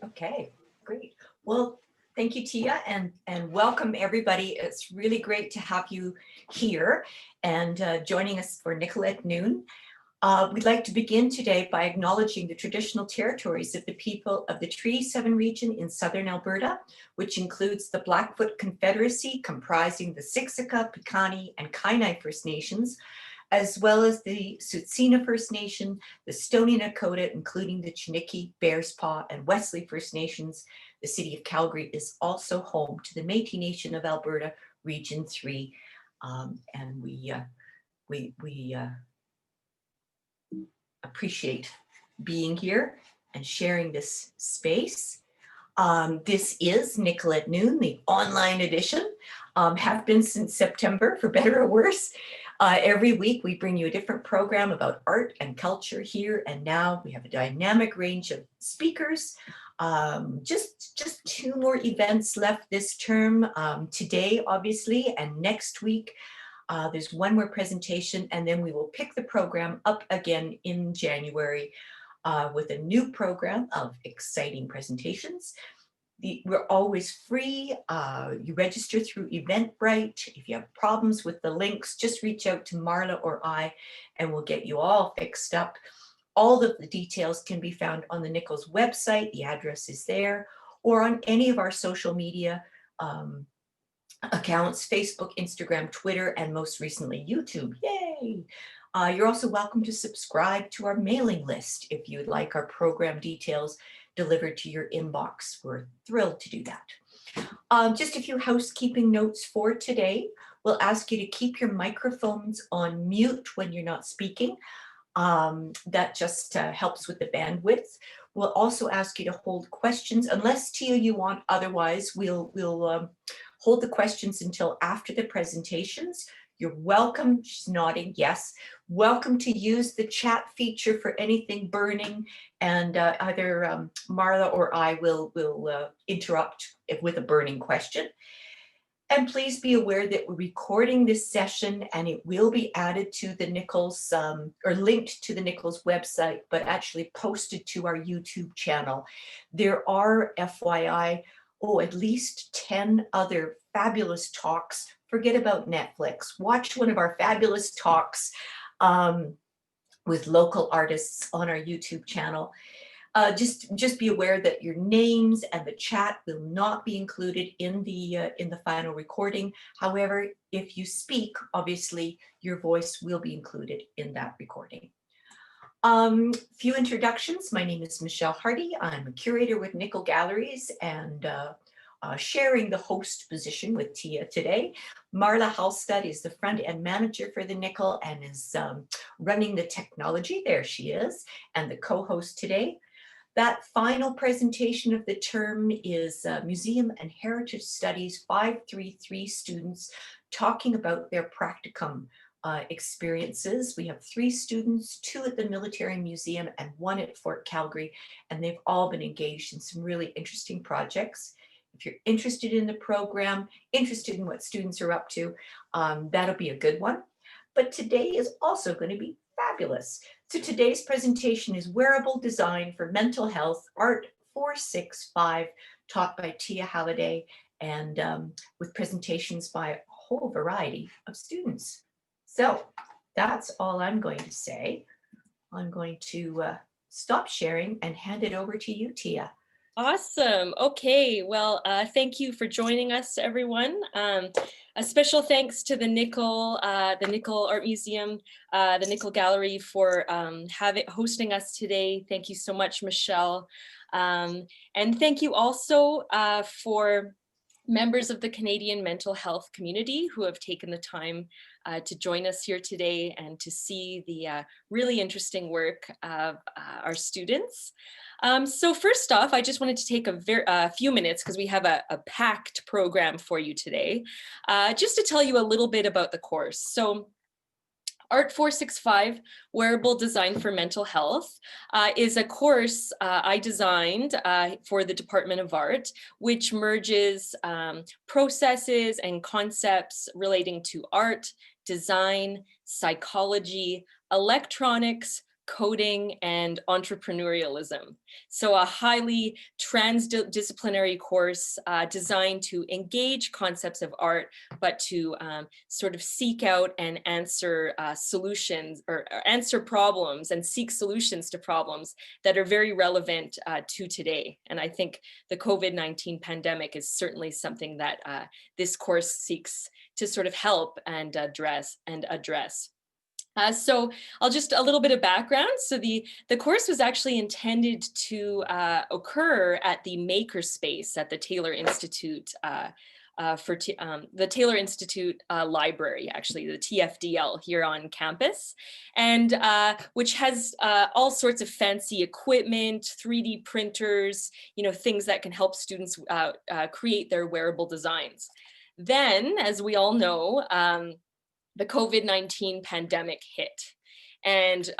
Okay, great. Well, thank you, Tia, and welcome everybody. It's really great to have you here and joining us for Nickel at Noon. We'd like to begin today by acknowledging the traditional territories of the people of the Treaty 7 region in southern Alberta, which includes the Blackfoot Confederacy comprising the Siksika, Piikani, and Kainai First Nations, as well as the Tsuut'ina First Nation, the Stoney Nakoda, including the Chiniki, Bearspaw, and Wesley First Nations. The city of Calgary is also home to the Métis Nation of Alberta, Region 3, and we appreciate being here and sharing this space. This is Nickel at Noon, the online edition, have been since September, for better or worse. Every week we bring you a different program about art and culture here and now. We have a dynamic range of speakers. Just two more events left this term, today obviously, and next week. There's one more presentation, and then we will pick the program up again in January with a new program of exciting presentations. We're always free. You register through Eventbrite. If you have problems with the links, just reach out to Marla or I, and we'll get you all fixed up. All of the details can be found on the Nichols website. The address is there, or on any of our social media accounts: Facebook, Instagram, Twitter, and most recently YouTube. Yay! You're also welcome to subscribe to our mailing list if you'd like our program details delivered to your inbox. We're thrilled to do that. Just a few housekeeping notes for today. We'll ask you to keep your microphones on mute when you're not speaking. That just helps with the bandwidth. We'll also ask you to hold questions, unless, Tia, you want otherwise. We'll hold the questions until after the presentations. You're welcome, she's nodding, yes. Welcome to use the chat feature for anything burning, and either Marla or I will interrupt with a burning question. And please be aware that we're recording this session, and it will be added to the Nichols, or linked to the Nichols website, but actually posted to our YouTube channel. There are, FYI, at least 10 other fabulous talks. Forget about Netflix. Watch one of our fabulous talks with local artists on our YouTube channel. Just be aware that your names and the chat will not be included in the final recording. However, if you speak, obviously your voice will be included in that recording. Few introductions. My name is Michelle Hardy. I'm a curator with Nickel Galleries and sharing the host position with Tia today. Marla Halstead is the front-end manager for the Nickel and is running the technology. There she is, and the co-host today. That final presentation of the term is Museum and Heritage Studies 533 students talking about their practicum experiences. We have 3 students, 2 at the Military Museum and 1 at Fort Calgary, and they've all been engaged in some really interesting projects. If you're interested in the program, interested in what students are up to, that'll be a good one. But today is also going to be fabulous. So today's presentation is Wearable Design for Mental Health, Art 465, taught by Tia Halliday, and with presentations by a whole variety of students. So that's all I'm going to say. I'm going to stop sharing and hand it over to you, Tia. Awesome. Okay, well, thank you for joining us, everyone. A special thanks to the Nickel Art Museum, the Nickel Gallery for hosting us today. Thank you so much, Michelle. And thank you also for members of the Canadian mental health community who have taken the time to join us here today and to see the really interesting work of our students. So first off, I just wanted to take a few minutes, because we have a packed program for you today, just to tell you a little bit about the course. So Art 465, Wearable Design for Mental Health, is a course I designed for the Department of Art, which merges processes and concepts relating to art, design, psychology, electronics, coding, and entrepreneurialism. So a highly transdisciplinary course designed to engage concepts of art, but to sort of seek out and answer solutions or answer problems and seek solutions to problems that are very relevant to today. And I think the COVID-19 pandemic is certainly something that this course seeks to sort of help and address. So I'll just a little bit of background. So the course was actually intended to occur at the Makerspace at the Taylor Institute the Taylor Institute Library, actually the TFDL here on campus, and which has all sorts of fancy equipment, 3D printers, things that can help students create their wearable designs. Then, as we all know, the COVID-19 pandemic hit. And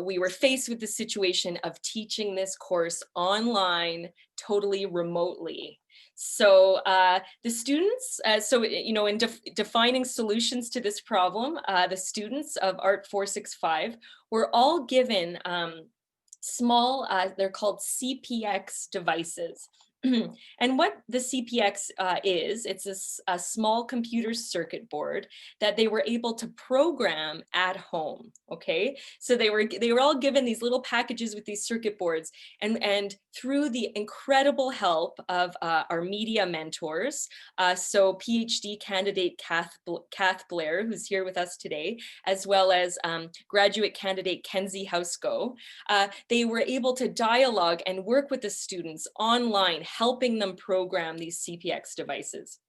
we were faced with the situation of teaching this course online, totally remotely. So the students, in defining solutions to this problem, the students of Art 465 were all given small, they're called CPX devices. And what the CPX is, it's a small computer circuit board that they were able to program at home. Okay, so they were all given these little packages with these circuit boards, and through the incredible help of our media mentors, so PhD candidate Kath Blair, who's here with us today, as well as graduate candidate Kenzie Houseco, they were able to dialogue and work with the students online, helping them program these CPX devices.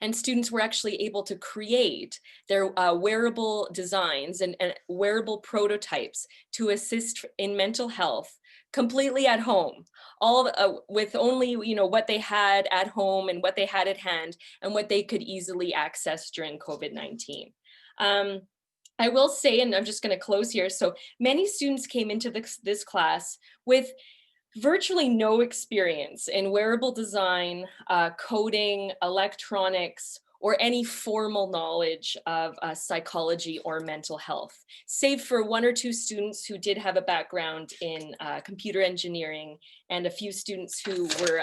And students were actually able to create their wearable designs and wearable prototypes to assist in mental health completely at home, all with only what they had at home and what they had at hand and what they could easily access during COVID-19. I will say, and I'm just going to close here, so many students came into this class with virtually no experience in wearable design, coding, electronics, or any formal knowledge of psychology or mental health, save for one or two students who did have a background in computer engineering and a few students who were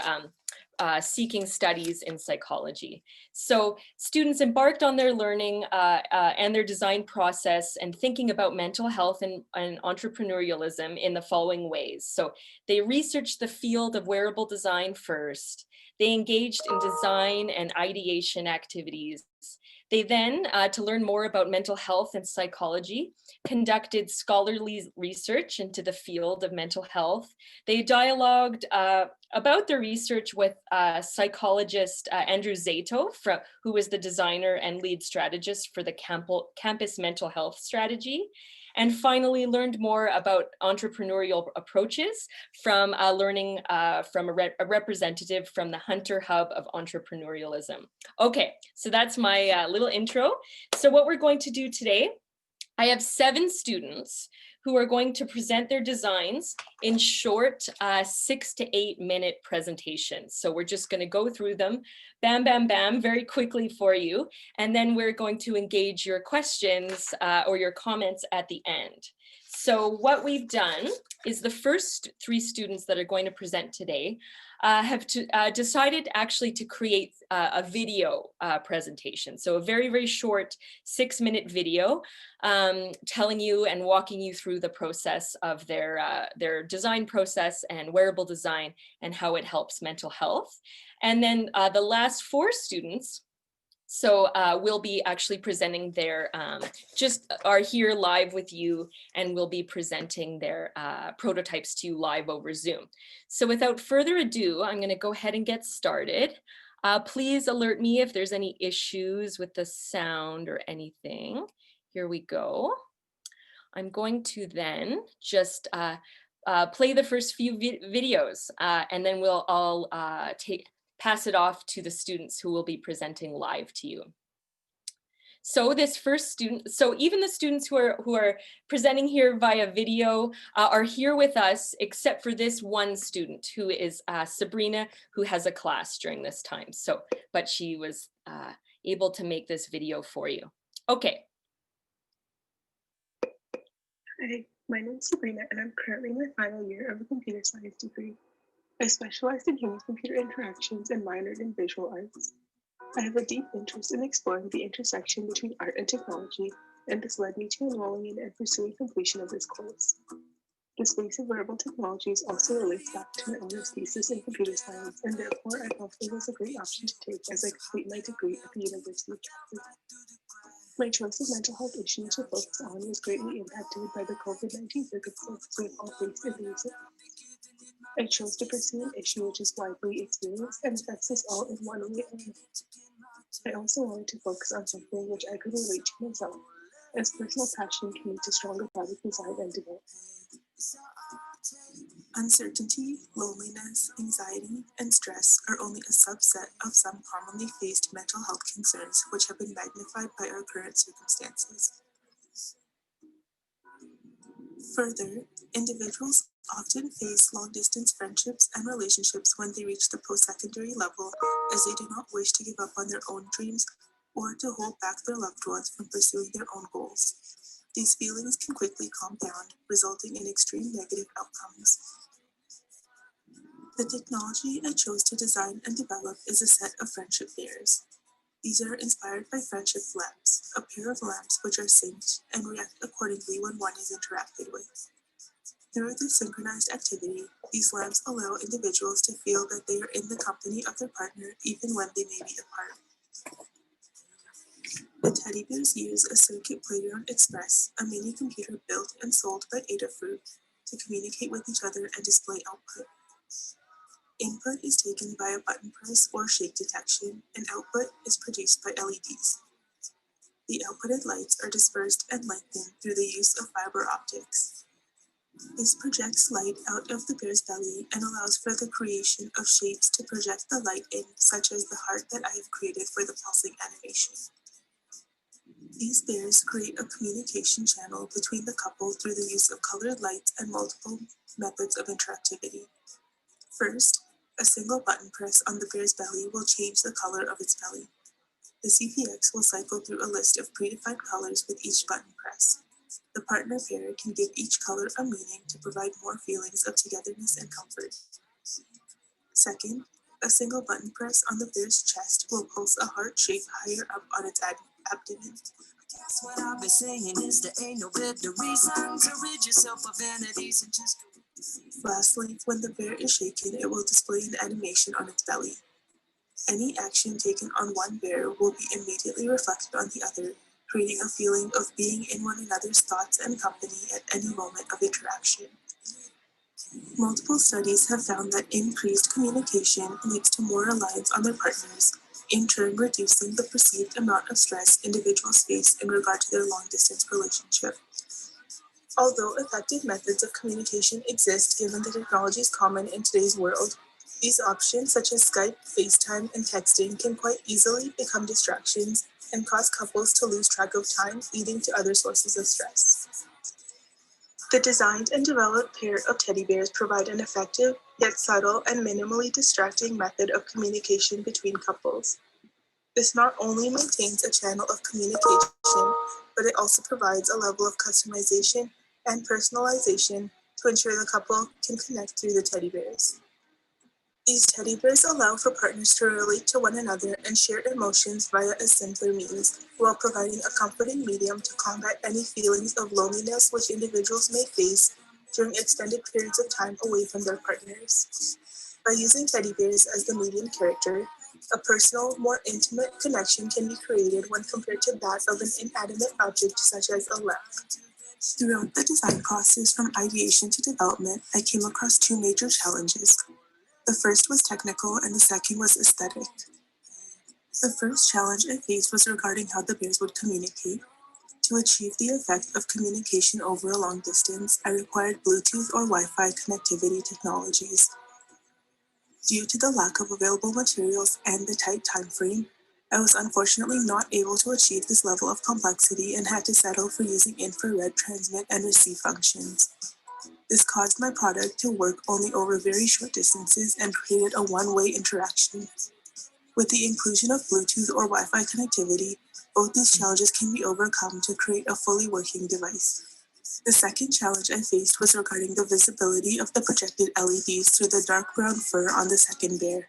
seeking studies in psychology. So students embarked on their learning and their design process and thinking about mental health and entrepreneurialism in the following ways. So they researched the field of wearable design first. They engaged in design and ideation activities. They then, to learn more about mental health and psychology, conducted scholarly research into the field of mental health. They dialogued about their research with psychologist Andrew Zato, who was the designer and lead strategist for the campus mental health strategy. And finally, learned more about entrepreneurial approaches from learning from a representative from the Hunter Hub of Entrepreneurialism. Okay, so that's my little intro. So what we're going to do today, I have 7 students who are going to present their designs in short 6 to 8 minute presentations. So we're just going to go through them, bam, bam, bam, very quickly for you. And then we're going to engage your questions or your comments at the end. So what we've done is the first 3 students that are going to present today have decided actually to create a video presentation. So a very, very short 6-minute video telling you and walking you through the process of their design process and wearable design and how it helps mental health. And then the last 4 students, so we'll be actually presenting their, just are here live with you, and we'll be presenting their prototypes to you live over Zoom. So without further ado, I'm going to go ahead and get started. Please alert me if there's any issues with the sound or anything. Here we go. I'm going to then just play the first few videos, and then we'll all pass it off to the students who will be presenting live to you. So this first student, so even the students who are presenting here via video are here with us, except for this one student who is Sabrina, who has a class during this time. So, but she was able to make this video for you. Okay. Hi, my name is Sabrina, and I'm currently in my final year of a computer science degree. I specialized in human-computer interactions and minored in visual arts. I have a deep interest in exploring the intersection between art and technology, and this led me to enrolling in and pursuing completion of this course. The space of wearable technologies also relates back to my honors thesis in computer science, and therefore I felt it was a great option to take as I complete my degree at the University of Texas. My choice of mental health issues to focus on was greatly impacted by the COVID-19 circumstances we have all faced in recent months. I chose to pursue an issue which is widely experienced and affects us all in one way or another. I also wanted to focus on something which I could relate to myself, as personal passion can lead to stronger product design and development. Uncertainty, loneliness, anxiety, and stress are only a subset of some commonly faced mental health concerns which have been magnified by our current circumstances. Further, individuals often face long-distance friendships and relationships when they reach the post-secondary level, as they do not wish to give up on their own dreams or to hold back their loved ones from pursuing their own goals. These feelings can quickly compound, resulting in extreme negative outcomes. The technology I chose to design and develop is a set of friendship pairs. These are inspired by friendship lamps, a pair of lamps which are synced and react accordingly when one is interacted with. Through this synchronized activity, these lamps allow individuals to feel that they are in the company of their partner even when they may be apart. The teddy bears use a circuit Playground Express, a mini computer built and sold by Adafruit, to communicate with each other and display output. Input is taken by a button press or shake detection, and output is produced by LEDs. The outputted lights are dispersed and lengthened through the use of fiber optics. This projects light out of the bear's belly and allows for the creation of shapes to project the light in, such as the heart that I have created for the pulsing animation. These bears create a communication channel between the couple through the use of colored lights and multiple methods of interactivity. First, a single button press on the bear's belly will change the color of its belly. The CPX will cycle through a list of predefined colors with each button press. The partner pair can give each color a meaning to provide more feelings of togetherness and comfort. Second, a single button press on the bear's chest will pulse a heart shape higher up on its abdomen. Guess what I've been saying is there ain't no better reason to rid yourself of vanities and just go. Lastly, when the bear is shaken, it will display an animation on its belly. Any action taken on one bear will be immediately reflected on the other, creating a feeling of being in one another's thoughts and company at any moment of interaction. Multiple studies have found that increased communication leads to more reliance on their partners, in turn reducing the perceived amount of stress individuals face in regard to their long-distance relationship. Although effective methods of communication exist given the technologies common in today's world, these options such as Skype, FaceTime, and texting can quite easily become distractions and cause couples to lose track of time, leading to other sources of stress. The designed and developed pair of teddy bears provide an effective, yet subtle and minimally distracting method of communication between couples. This not only maintains a channel of communication, but it also provides a level of customization and personalization to ensure the couple can connect through the teddy bears. These teddy bears allow for partners to relate to one another and share emotions via a simpler means, while providing a comforting medium to combat any feelings of loneliness which individuals may face during extended periods of time away from their partners. By using teddy bears as the medium character, a personal, more intimate connection can be created when compared to that of an inanimate object such as a lamp. Throughout the design process from ideation to development, I came across two major challenges. The first was technical and the second was aesthetic. The first challenge I faced was regarding how the bears would communicate. To achieve the effect of communication over a long distance, I required Bluetooth or Wi-Fi connectivity technologies. Due to the lack of available materials and the tight time frame, I was unfortunately not able to achieve this level of complexity and had to settle for using infrared transmit and receive functions. This caused my product to work only over very short distances and created a one-way interaction. With the inclusion of Bluetooth or Wi-Fi connectivity, both these challenges can be overcome to create a fully working device. The second challenge I faced was regarding the visibility of the projected LEDs through the dark brown fur on the second bear.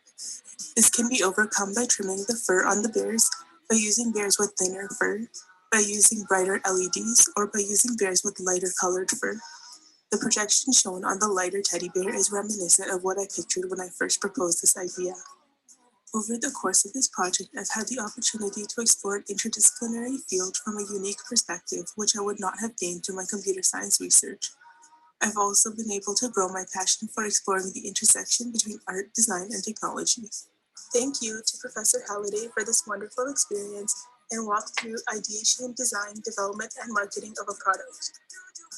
This can be overcome by trimming the fur on the bears, by using bears with thinner fur, by using brighter LEDs, or by using bears with lighter colored fur. The projection shown on the lighter teddy bear is reminiscent of what I pictured when I first proposed this idea. Over the course of this project, I've had the opportunity to explore an interdisciplinary field from a unique perspective, which I would not have gained through my computer science research. I've also been able to grow my passion for exploring the intersection between art, design, and technology. Thank you to Professor Halliday for this wonderful experience and walk through ideation, design, development, and marketing of a product.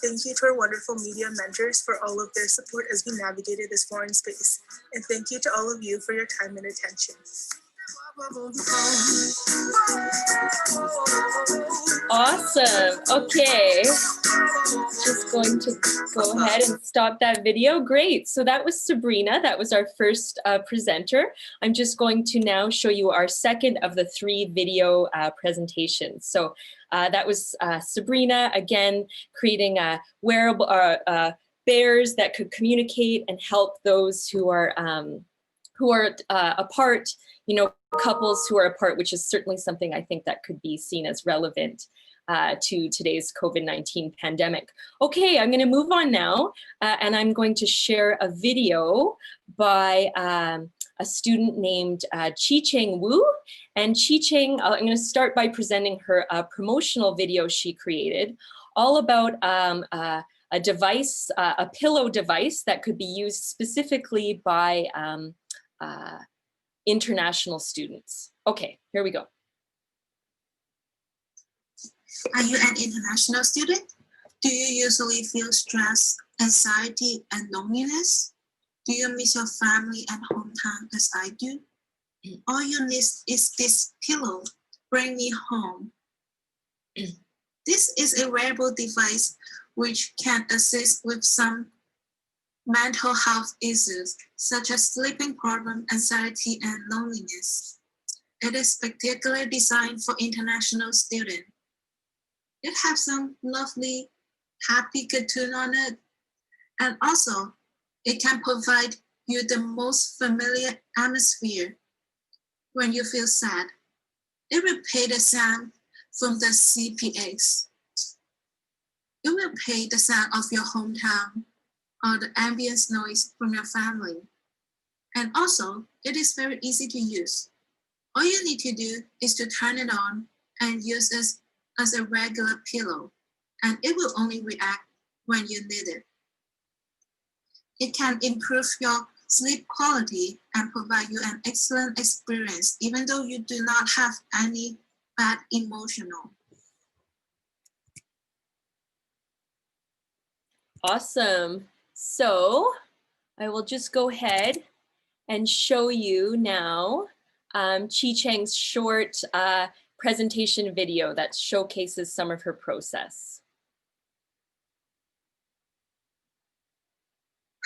Thank you to our wonderful media mentors for all of their support as we navigated this foreign space. And thank you to all of you for your time and attention. Awesome. Okay. Just going to go ahead and stop that video. Great. So that was Sabrina. That was our first presenter. I'm just going to now show you our second of the 3 video presentations. So that was Sabrina, again, creating wearable bears that could communicate and help those who are apart, you know, couples who are apart, which is certainly something I think that could be seen as relevant to today's COVID-19 pandemic. Okay, I'm going to move on now, and I'm going to share a video by a student named Chi-Cheng Wu. And Chi-Cheng, I'm going to start by presenting her promotional video she created, all about a device, a pillow device that could be used specifically by international students. Okay, here we go. Are you an international student? Do you usually feel stress, anxiety, and loneliness? Do you miss your family and hometown as I do? All you need is this pillow. Bring me home. This is a wearable device which can assist with some mental health issues, such as sleeping problem, anxiety, and loneliness. It is particularly designed for international students. It has some lovely, happy cartoon on it. And also, it can provide you the most familiar atmosphere when you feel sad. It will play the sound from the CPX. It will play the sound of your hometown or the ambient noise from your family. And also, it is very easy to use. All you need to do is to turn it on and use it as a regular pillow, and it will only react when you need it. It can improve your sleep quality and provide you an excellent experience, even though you do not have any bad emotional. Awesome. So I will just go ahead and show you now Chi-Cheng's short presentation video that showcases some of her process.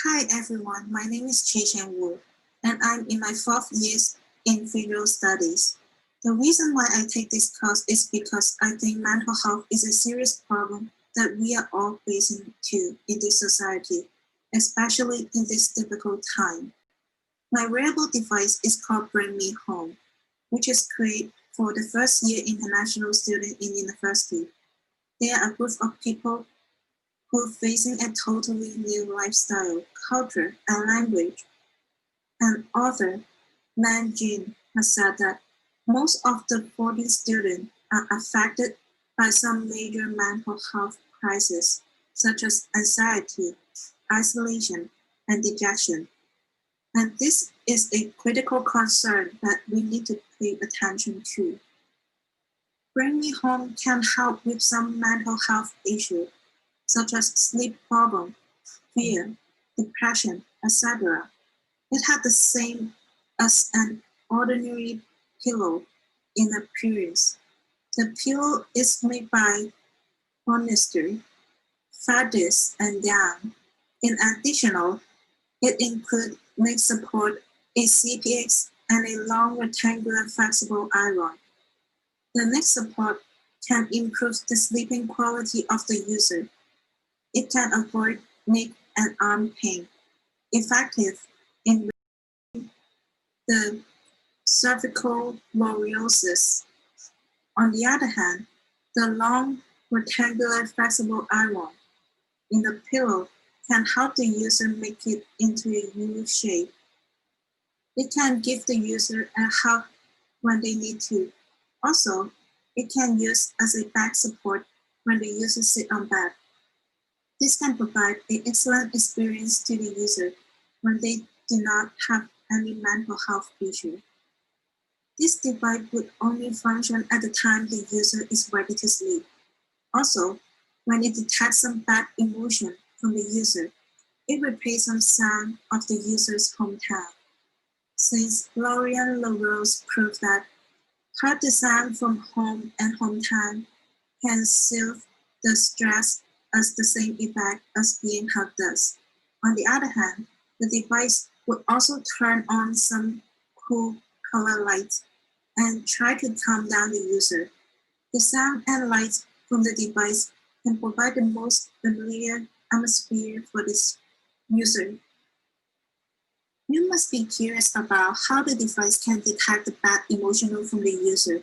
Hi everyone, my name is Chi-Cheng Wu, and I'm in my 4th year in visual studies. The reason why I take this course is because I think mental health is a serious problem that we are all facing too in this society, especially in this difficult time. My wearable device is called Bring Me Home, which is created for the first year international student in university. They are a group of people who are facing a totally new lifestyle, culture, and language. An author, Nan Jin, has said that most of the 40 students are affected by some major mental health crises, such as anxiety, isolation, and dejection. And this is a critical concern that we need to pay attention to. Bring Me Home can help with some mental health issues, such as sleep problem, fear, depression, etc. It has the same as an ordinary pillow in appearance. The pillow is made by polyester, fabrics, and down. In addition, it includes neck support, a CPX, and a long rectangular flexible iron. The neck support can improve the sleeping quality of the user. It can avoid neck and arm pain, effective in the cervical scoliosis. On the other hand, the long, rectangular, flexible iron in the pillow can help the user make it into a U shape. It can give the user a hug when they need to. Also, it can use as a back support when the user sits on bed. This can provide an excellent experience to the user when they do not have any mental health issue. This device would only function at the time the user is ready to sleep. Also, when it detects some bad emotion from the user, it will play some sound of the user's hometown. Since Lauren LaRose proved that heard the sound from home and hometown can soothe the stress as the same effect as being hugged does. On the other hand, the device would also turn on some cool color lights and try to calm down the user. The sound and light from the device can provide the most familiar atmosphere for this user. You must be curious about how the device can detect the bad emotional from the user.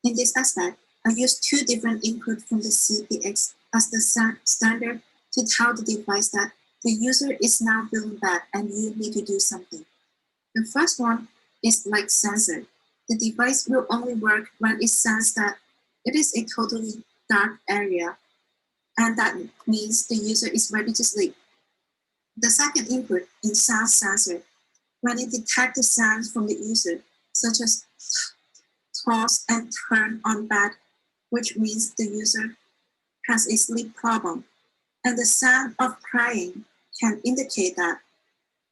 In this aspect, I use two different inputs from the CPX as the standard to tell the device that the user is now feeling bad and you need to do something. The first one is light sensor. The device will only work when it senses that it is a totally dark area, and that means the user is ready to sleep. The second input is sound sensor. When it detects the sounds from the user, such as toss and turn on bed, which means the user has a sleep problem, and the sound of crying can indicate that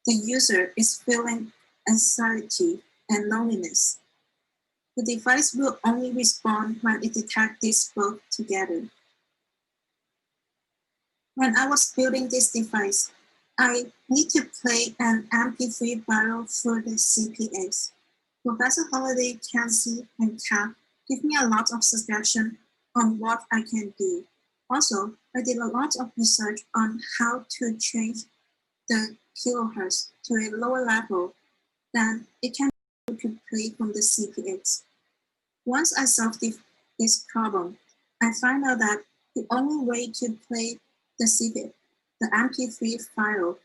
the user is feeling anxiety and loneliness. The device will only respond when it detects these both together. When I was building this device, I need to play an MP3 file for the CPX. Professor Halliday, Kenzie, and Kat give me a lot of suggestions on what I can do. Also, I did a lot of research on how to change the kilohertz to a lower level than it can to play from the CPX. Once I solved this problem, I found out that the only way to play the CPX, the MP3 file,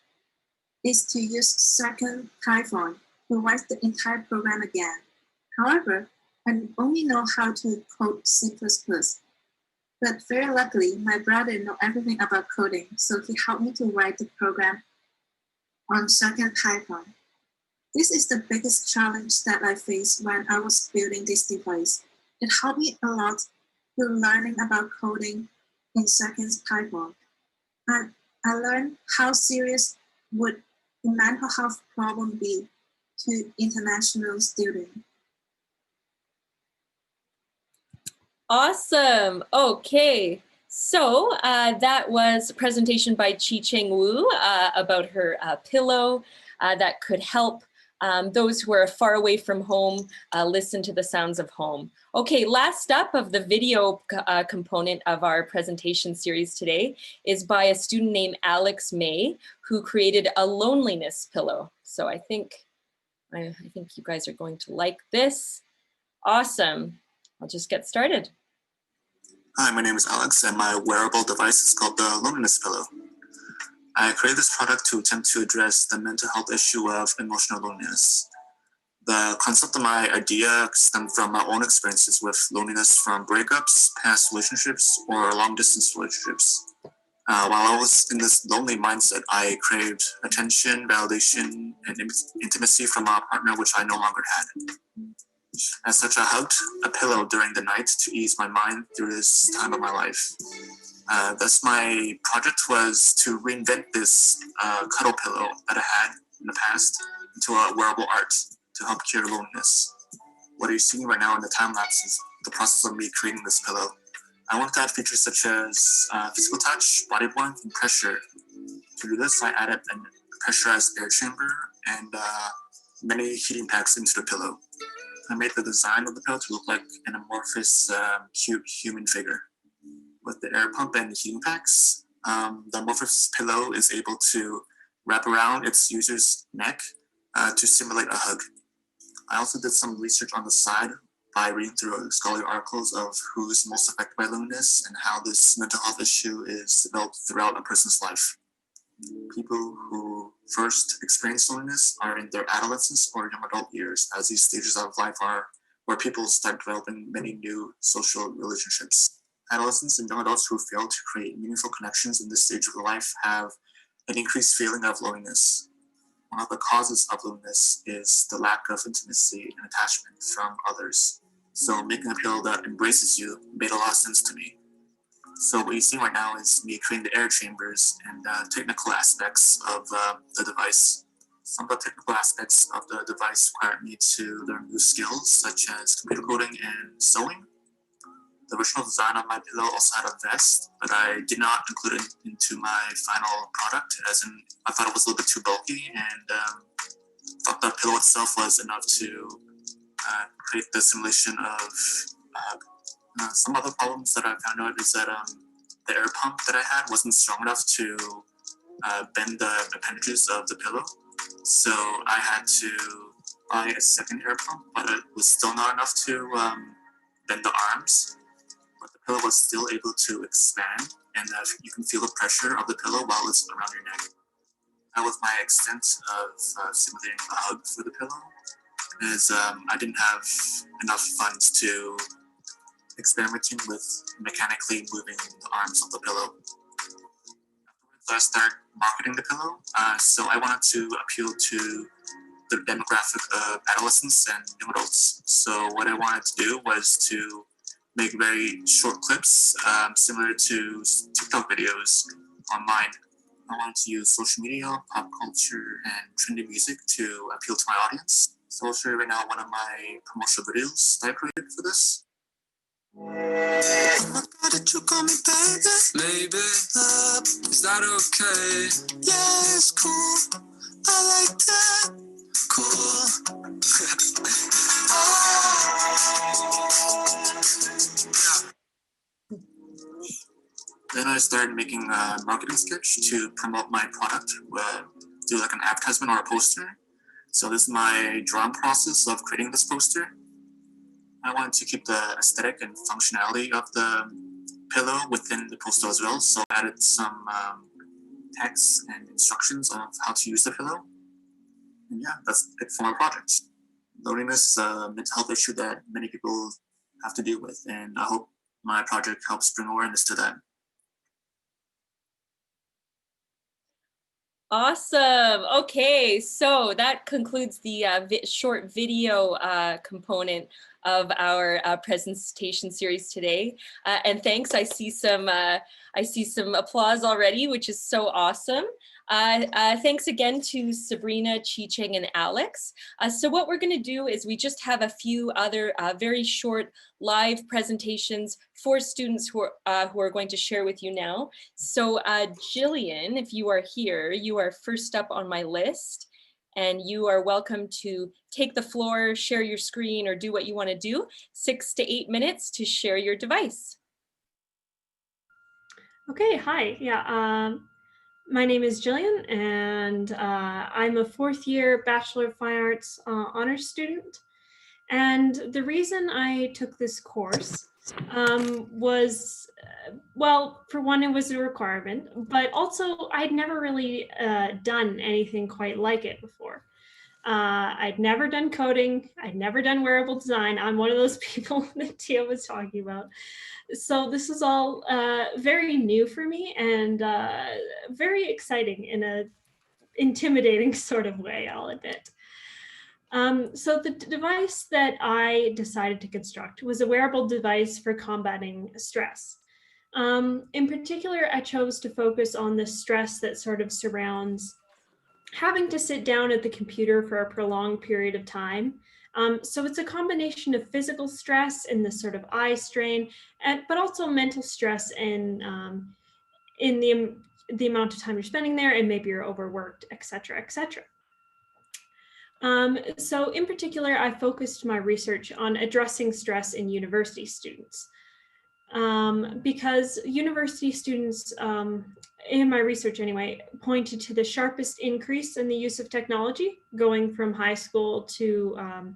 is to use second Python to write the entire program again. However, I only know how to code C++. But very luckily, my brother knows everything about coding, so he helped me to write the program on second Python. This is the biggest challenge that I faced when I was building this device. It helped me a lot to learning about coding in second Python. And I learned how serious would the mental health problem be to international students. Awesome. Okay. So that was a presentation by Chi-Cheng Wu about her pillow that could help those who are far away from home listen to the sounds of home. Okay, last up of the video component of our presentation series today is by a student named Alex May, who created a loneliness pillow. So I think you guys are going to like this. Awesome. I'll just get started. Hi, my name is Alex, and my wearable device is called the Loneliness Pillow. I created this product to attempt to address the mental health issue of emotional loneliness. The concept of my idea stemmed from my own experiences with loneliness from breakups, past relationships, or long-distance relationships. While I was in this lonely mindset, I craved attention, validation, and intimacy from a partner which I no longer had. As such, I hugged a pillow during the night to ease my mind through this time of my life. Thus, my project was to reinvent this cuddle pillow that I had in the past into a wearable art to help cure loneliness. What you're seeing right now in the time lapse is the process of me creating this pillow. I wanted to add features such as physical touch, body warmth, and pressure. To do this, I added a pressurized air chamber and many heating packs into the pillow. I made the design of the pillow to look like an amorphous, cute human figure. With the air pump and heating packs, The amorphous pillow is able to wrap around its user's neck to simulate a hug. I also did some research on the side by reading through scholarly articles of who's most affected by loneliness and how this mental health issue is developed throughout a person's life. People who first experience loneliness are in their adolescence or young adult years, as these stages of life are where people start developing many new social relationships. Adolescents and young adults who fail to create meaningful connections in this stage of life have an increased feeling of loneliness. One of the causes of loneliness is the lack of intimacy and attachment from others. So making a pillow that embraces you made a lot of sense to me. So what you see right now is me creating the air chambers and technical aspects of the device. Some of the technical aspects of the device require me to learn new skills such as computer coding and sewing. The original design of my pillow also had a vest, but I did not include it into my final product, as in I thought it was a little bit too bulky, and thought the pillow itself was enough to create the simulation of some other problems that I found out is that the air pump that I had wasn't strong enough to bend the appendages of the pillow. So I had to buy a second air pump, but it was still not enough to bend the arms. But the pillow was still able to expand, and you can feel the pressure of the pillow while it's around your neck. That was my extent of simulating a hug for the pillow, is I didn't have enough funds to experimenting with mechanically moving the arms of the pillow. Afterwards, I started marketing the pillow, so I wanted to appeal to the demographic of adolescents and young adults. So what I wanted to do was to make very short clips similar to TikTok videos online. I wanted to use social media, pop culture, and trendy music to appeal to my audience. So I'll show you right now one of my promotional videos that I created for this. Oh my God, did you call me baby? Maybe. Is that okay? Yeah, it's cool. I like that. Cool. Then I started making a marketing sketch to promote my product, do like an advertisement or a poster. So this is my drawing process of creating this poster. I wanted to keep the aesthetic and functionality of the pillow within the poster as well. So I added some text and instructions of how to use the pillow. And yeah, that's it for my project. Loneliness is a mental health issue that many people have to deal with, and I hope my project helps bring awareness to that. Awesome. Okay, so that concludes the short video component of our presentation series today. And thanks. I see some applause already, which is so awesome. Thanks again to Sabrina, Chi-Cheng, and Alex. So what we're going to do is we just have a few other very short live presentations for students who are going to share with you now. So Jillian, if you are here, you are first up on my list, and you are welcome to take the floor, share your screen, or do what you want to do. 6 to 8 minutes to share your device. Okay, hi. Yeah, my name is Jillian, and I'm a fourth year Bachelor of Fine Arts honors student. And the reason I took this course was, well, for one, it was a requirement, but also I'd never really done anything quite like it before. I'd never done coding. I'd never done wearable design. I'm one of those people that Tia was talking about. So this is all very new for me and very exciting in a intimidating sort of way, I'll admit. So the device that I decided to construct was a wearable device for combating stress. In particular, I chose to focus on the stress that sort of surrounds having to sit down at the computer for a prolonged period of time. So it's a combination of physical stress and the sort of eye strain, but also mental stress in the amount of time you're spending there, and maybe you're overworked, et cetera, et cetera. So in particular, I focused my research on addressing stress in university students. because university students, in my research anyway, pointed to the sharpest increase in the use of technology going from high school to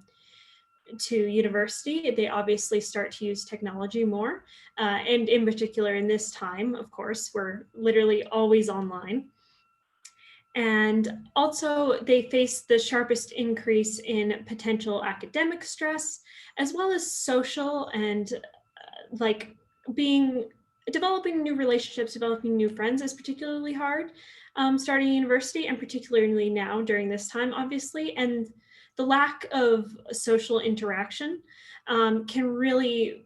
university. They obviously start to use technology more. And in particular, in this time, of course, we're literally always online. And also they face the sharpest increase in potential academic stress, as well as social and like developing new relationships, developing new friends is particularly hard starting university, and particularly now during this time, obviously. And the lack of social interaction can really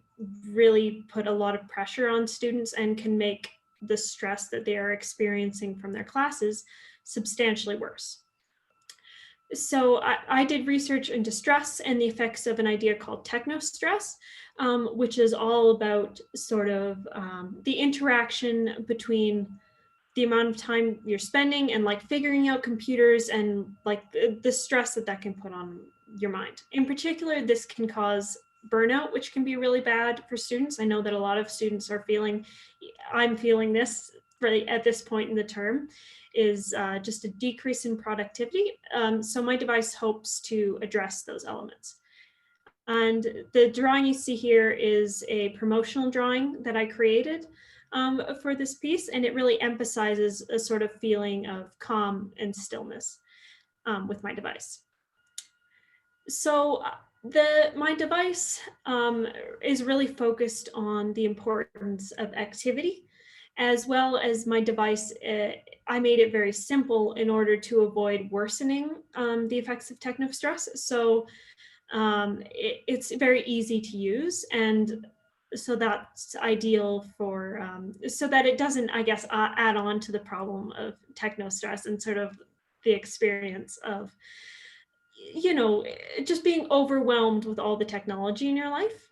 put a lot of pressure on students and can make the stress that they are experiencing from their classes substantially worse. So I did research into stress and the effects of an idea called technostress, which is all about sort of the interaction between the amount of time you're spending and like figuring out computers and like the stress that can put on your mind. In particular, this can cause burnout, which can be really bad for students. I know that a lot of students are I'm feeling this really at this point in the term, is just a decrease in productivity. So my device hopes to address those elements. And the drawing you see here is a promotional drawing that I created for this piece, and it really emphasizes a sort of feeling of calm and stillness with my device. So my device is really focused on the importance of activity, as well as my device, I made it very simple in order to avoid worsening the effects of technostress. So it's very easy to use, and so that's ideal for, so that it doesn't, I guess, add on to the problem of technostress and sort of the experience of, you know, just being overwhelmed with all the technology in your life.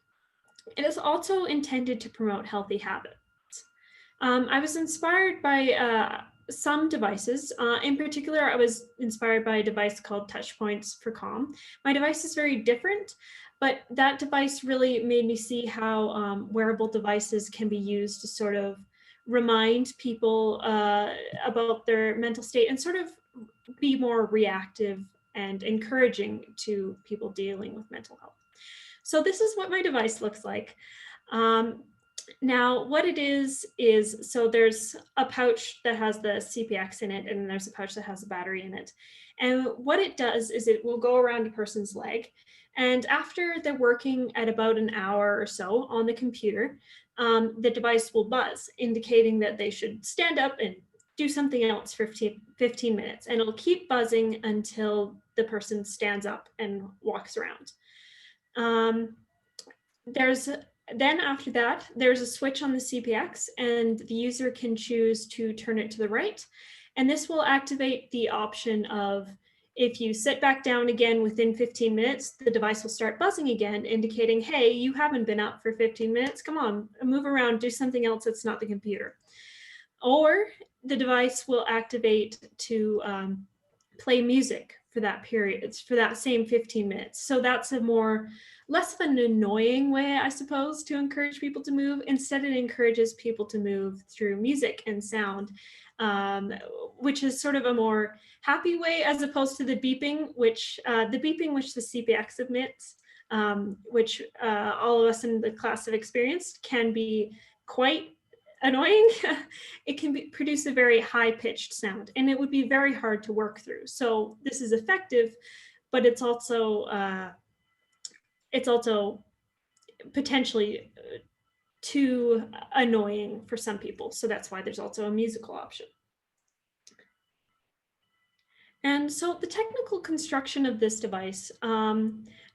It is also intended to promote healthy habits. I was inspired by some devices. In particular, I was inspired by a device called Touchpoints for Calm. My device is very different, but that device really made me see how wearable devices can be used to sort of remind people about their mental state and sort of be more reactive and encouraging to people dealing with mental health. So this is what my device looks like. Now, what it is, so there's a pouch that has the CPX in it, and then there's a pouch that has a battery in it. And what it does is it will go around a person's leg. And after they're working at about an hour or so on the computer, the device will buzz, indicating that they should stand up and do something else for 15 minutes. And it'll keep buzzing until the person stands up and walks around. Then after that, there's a switch on the CPX, and the user can choose to turn it to the right. And this will activate the option of, if you sit back down again within 15 minutes, the device will start buzzing again, indicating, hey, you haven't been up for 15 minutes. Come on, move around, do something else that's not the computer. Or the device will activate to play music for that period. It's for that same 15 minutes. So that's less of an annoying way, I suppose, to encourage people to move. Instead, it encourages people to move through music and sound, which is sort of a more happy way, as opposed to the beeping, which the CPX emits, which all of us in the class have experienced, can be quite annoying. It can produce a very high-pitched sound, and it would be very hard to work through. So this is effective, but it's also potentially too annoying for some people. So that's why there's also a musical option. And so the technical construction of this device,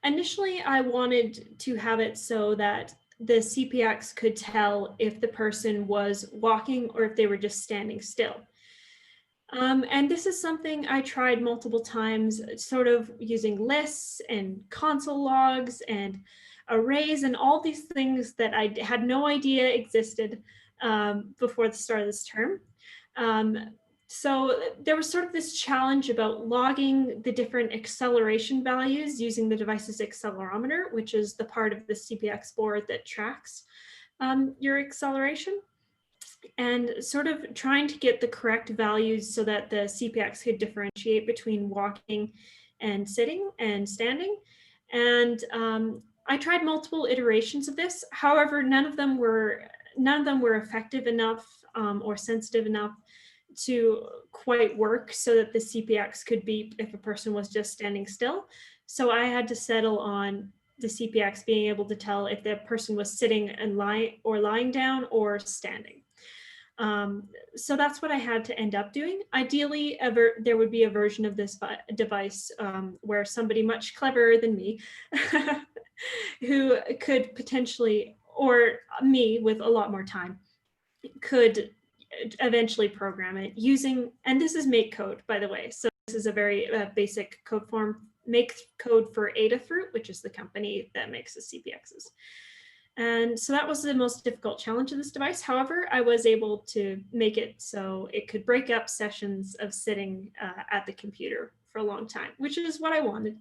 initially I wanted to have it so that the CPX could tell if the person was walking or if they were just standing still. And this is something I tried multiple times, sort of using lists and console logs and arrays and all these things that I had no idea existed before the start of this term. So there was sort of this challenge about logging the different acceleration values using the device's accelerometer, which is the part of the CPX board that tracks your acceleration, and sort of trying to get the correct values so that the CPX could differentiate between walking and sitting and standing. And I tried multiple iterations of this. However, none of them were effective enough or sensitive enough to quite work so that the CPX could beep if a person was just standing still. So I had to settle on the CPX being able to tell if the person was sitting and lying down or standing. So that's what I had to end up doing. Ideally, there would be a version of this device where somebody much cleverer than me who could potentially, or me with a lot more time, could eventually program it using, and this is make code, by the way. So this is a very basic code form, make code for Adafruit, which is the company that makes the CPXs. And so that was the most difficult challenge of this device. However, I was able to make it so it could break up sessions of sitting at the computer for a long time, which is what I wanted.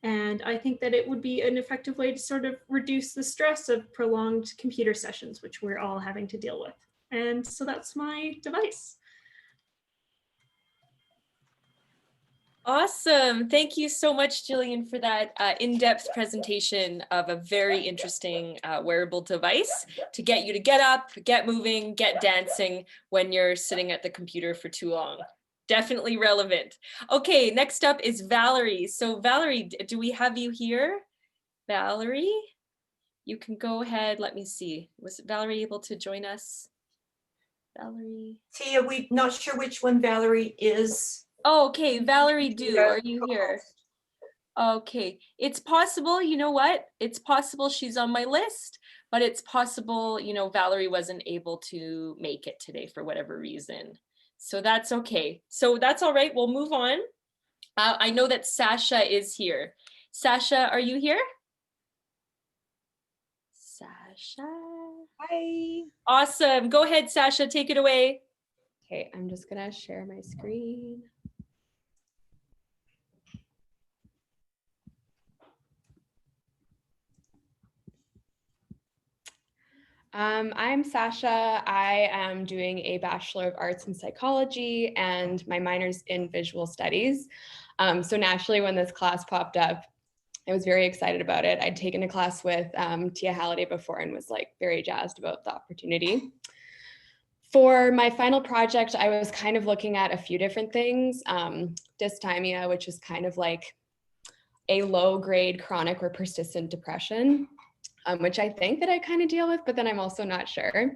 And I think that it would be an effective way to sort of reduce the stress of prolonged computer sessions, which we're all having to deal with. And so that's my device. Awesome. Thank you so much, Jillian, for that in-depth presentation of a very interesting wearable device to get you to get up, get moving, get dancing when you're sitting at the computer for too long. Definitely relevant. Okay, next up is Valerie. So Valerie, do we have you here? Valerie, you can go ahead. Let me see. Was Valerie able to join us? Valerie. Tia, we're not sure which one Valerie is. Oh, okay, Valerie Du, are you here? Okay, it's possible, you know what? It's possible she's on my list, but it's possible, you know, Valerie wasn't able to make it today for whatever reason. So that's okay. So that's all right, we'll move on. I know that Sasha is here. Sasha, are you here? Sasha? Hi. Awesome, go ahead, Sasha, take it away. Okay, I'm just gonna share my screen. I'm Sasha. I am doing a Bachelor of Arts in Psychology and my minor's in Visual Studies. So naturally, when this class popped up, I was very excited about it. I'd taken a class with Tia Halliday before and was like very jazzed about the opportunity. For my final project, I was kind of looking at a few different things. Dysthymia, which is kind of like a low-grade chronic or persistent depression, which I think that I kind of deal with, but then I'm also not sure.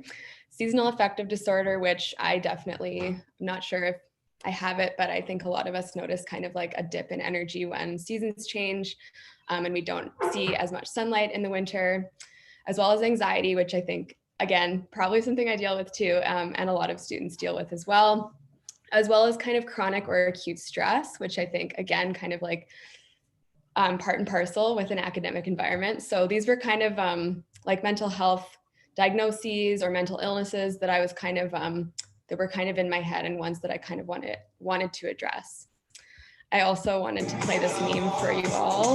Seasonal affective disorder, which I definitely, I'm not sure if I have it, but I think a lot of us notice kind of like a dip in energy when seasons change and we don't see as much sunlight in the winter, as well as anxiety, which I think, again, probably something I deal with too, and a lot of students deal with as well as kind of chronic or acute stress, which I think, again, kind of like part and parcel with an academic environment. So these were kind of like mental health diagnoses or mental illnesses that I was kind of, that were kind of in my head and ones that I kind of wanted to address. I also wanted to play this meme for you all.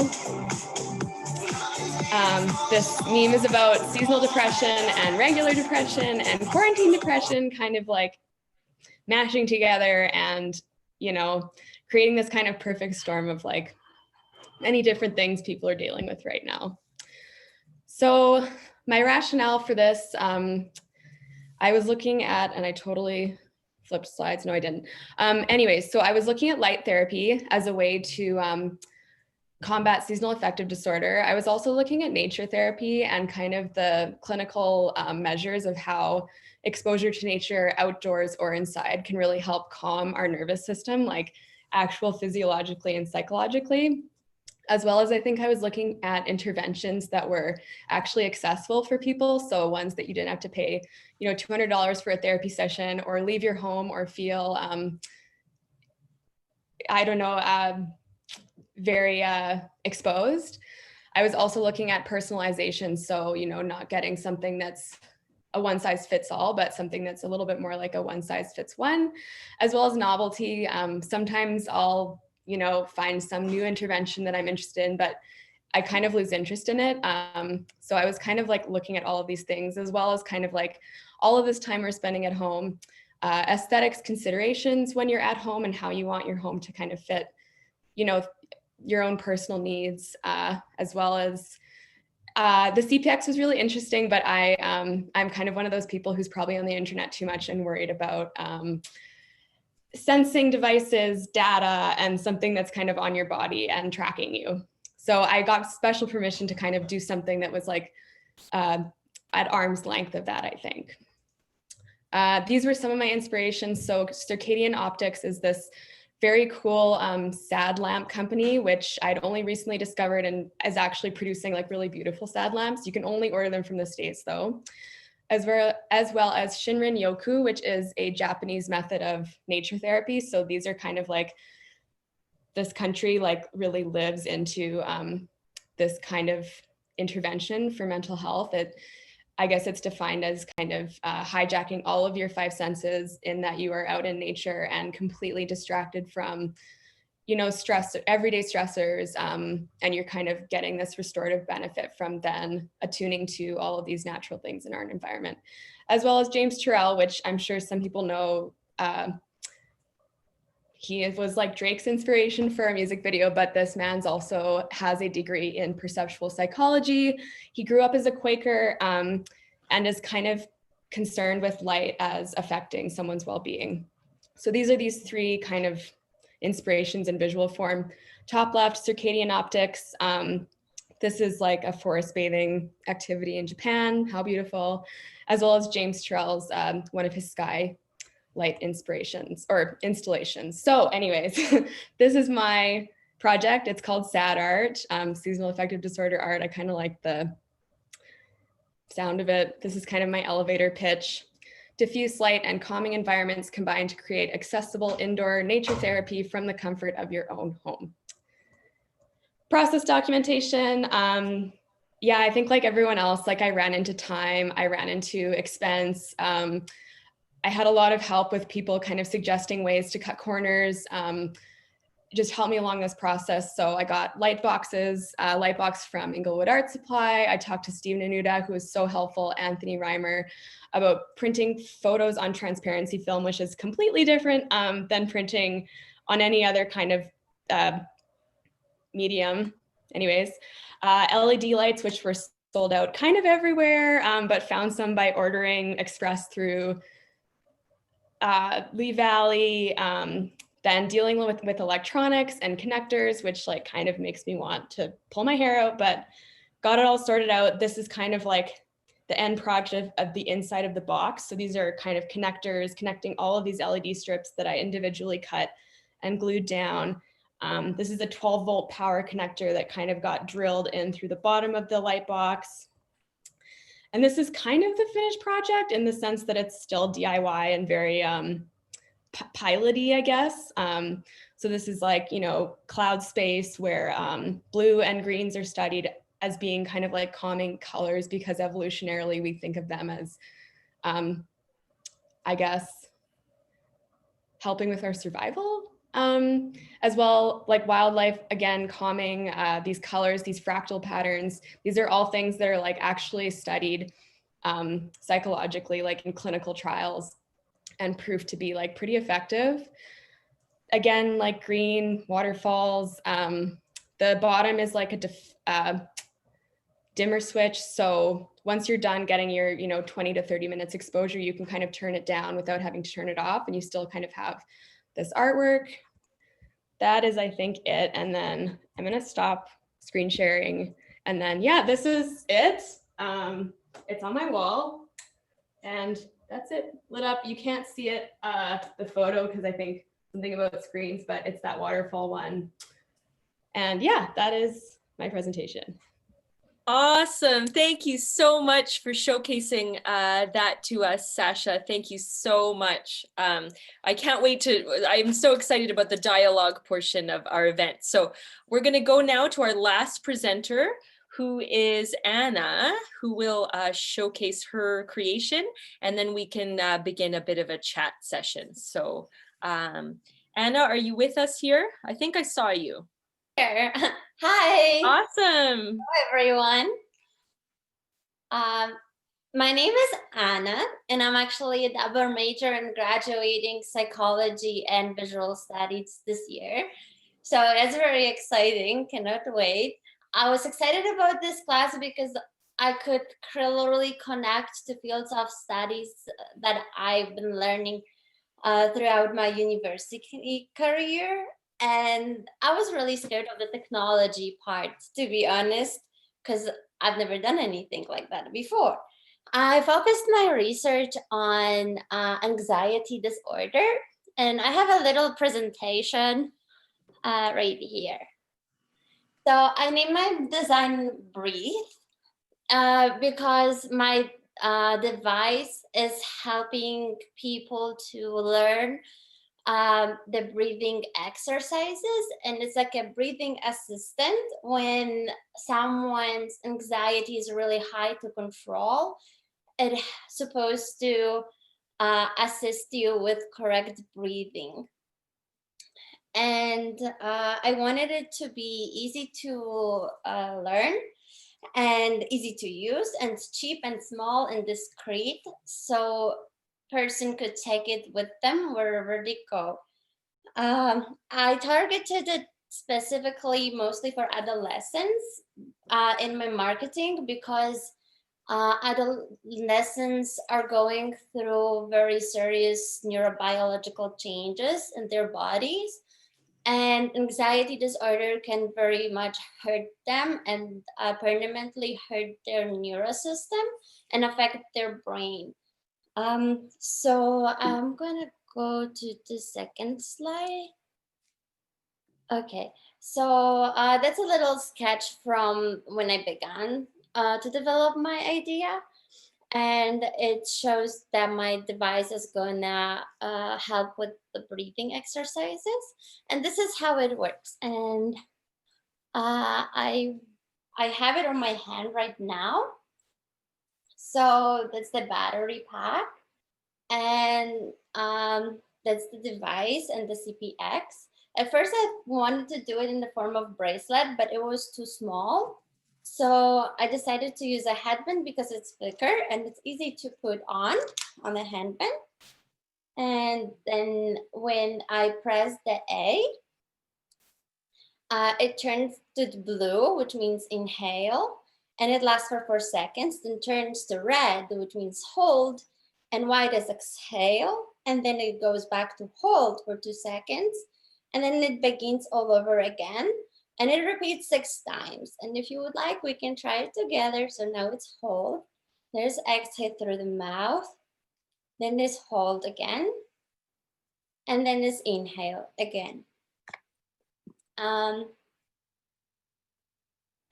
This meme is about seasonal depression and regular depression and quarantine depression kind of like mashing together and, you know, creating this kind of perfect storm of like many different things people are dealing with right now. So my rationale for this, I was looking at, and I totally flipped slides. No, I didn't. Anyways, so I was looking at light therapy as a way to combat seasonal affective disorder. I was also looking at nature therapy and kind of the clinical measures of how exposure to nature outdoors or inside can really help calm our nervous system, like actual physiologically and psychologically. As well as I think I was looking at interventions that were actually accessible for people. So ones that you didn't have to pay, you know, $200 for a therapy session or leave your home or feel, I don't know, very exposed. I was also looking at personalization. So, you know, not getting something that's a one size fits all, but something that's a little bit more like a one size fits one, as well as novelty. Sometimes I'll, you know, find some new intervention that I'm interested in, but I kind of lose interest in it. So I was kind of like looking at all of these things, as well as kind of like all of this time we're spending at home, aesthetics considerations when you're at home and how you want your home to kind of fit, you know, your own personal needs, as well as the CPX was really interesting, but I'm kind of one of those people who's probably on the internet too much and worried about sensing devices, data, and something that's kind of on your body and tracking you. So I got special permission to kind of do something that was like at arm's length of that, I think. These were some of my inspirations. So Circadian Optics is this very cool sad lamp company, which I'd only recently discovered and is actually producing like really beautiful sad lamps. You can only order them from the States though, as well as Shinrin Yoku, which is a Japanese method of nature therapy. So these are kind of like, this country like really lives into this kind of intervention for mental health. I guess it's defined as kind of hijacking all of your five senses, in that you are out in nature and completely distracted from, you know, stress, everyday stressors, and you're kind of getting this restorative benefit from then attuning to all of these natural things in our environment, as well as James Turrell, which I'm sure some people know. He was like Drake's inspiration for a music video, but this man's also has a degree in perceptual psychology. He grew up as a Quaker and is kind of concerned with light as affecting someone's well-being. So these are these three kind of inspirations in visual form. Top left, Circadian Optics. This is like a forest bathing activity in Japan. How beautiful. As well as James Turrell's, one of his sky light inspirations or installations. So anyways, this is my project. It's called SAD Art, Seasonal Affective Disorder Art. I kind of like the sound of it. This is kind of my elevator pitch. Diffuse light and calming environments combine to create accessible indoor nature therapy from the comfort of your own home. Process documentation. Yeah, I think like everyone else, like I ran into time, I ran into expense. I had a lot of help with people kind of suggesting ways to cut corners, just help me along this process. So I got light boxes, light box from Inglewood Art Supply. I talked to Steve Nanuda, who was so helpful, Anthony Reimer, about printing photos on transparency film, which is completely different than printing on any other kind of medium. Anyways, LED lights, which were sold out kind of everywhere, but found some by ordering express through Lee Valley, then dealing with electronics and connectors, which like kind of makes me want to pull my hair out, but got it all sorted out. This is kind of like the end project of the inside of the box. So these are kind of connectors connecting all of these LED strips that I individually cut and glued down. This is a 12-volt power connector that kind of got drilled in through the bottom of the light box. And this is kind of the finished project in the sense that it's still DIY and very piloty, I guess. So this is like, you know, cloud space where blue and greens are studied as being kind of like calming colors, because evolutionarily we think of them as, I guess, helping with our survival. As well, like wildlife, again, calming, these colors, these fractal patterns. These are all things that are like actually studied psychologically, like in clinical trials, and proved to be like pretty effective. Again, like green, waterfalls. The bottom is like a dimmer switch. So once you're done getting your, 20 to 30 minutes exposure, you can kind of turn it down without having to turn it off, and you still kind of have this artwork. That is, I think, it. And then I'm gonna stop screen sharing. And then, yeah, this is it. It's on my wall, and that's it, lit up. You can't see it, the photo, because I think something about screens, but it's that waterfall one. And yeah, that is my presentation. Awesome. Thank you so much for showcasing that to us, Sasha. Thank you so much. I can't wait I'm so excited about the dialogue portion of our event. So we're going to go now to our last presenter, who is Anna, who will showcase her creation, and then we can begin a bit of a chat session. So Anna, are you with us here? I think I saw you. Here. Hi, Awesome. everyone. My name is Anna, and I'm actually a double major in graduating psychology and visual studies this year. So it's very exciting, cannot wait. I was excited about this class because I could clearly connect to fields of studies that I've been learning throughout my university career. And I was really scared of the technology part, to be honest, because I've never done anything like that before. I focused my research on anxiety disorder, and I have a little presentation right here. So I named my design Breathe because my device is helping people to learn the breathing exercises, and it's like a breathing assistant when someone's anxiety is really high to control. It's supposed to assist you with correct breathing. And I wanted it to be easy to learn and easy to use and cheap and small and discreet, so person could take it with them wherever they go. I targeted it specifically mostly for adolescents in my marketing because adolescents are going through very serious neurobiological changes in their bodies, and anxiety disorder can very much hurt them and permanently hurt their neurosystem and affect their brain. So I'm gonna go to the second slide. Okay, so that's a little sketch from when I began to develop my idea. And it shows that my device is gonna help with the breathing exercises. And this is how it works. And I have it on my hand right now. So that's the battery pack. And that's the device and the CPX. At first I wanted to do it in the form of bracelet, but it was too small. So I decided to use a headband because it's thicker and it's easy to put on the headband. And then when I press the A, it turns to blue, which means inhale, and it lasts for 4 seconds, then turns to red, which means hold, and white is exhale, and then it goes back to hold for 2 seconds, and then it begins all over again, and it repeats 6 times. And if you would like, we can try it together. So now it's hold, there's exhale through the mouth, then it's hold again, and then it's inhale again.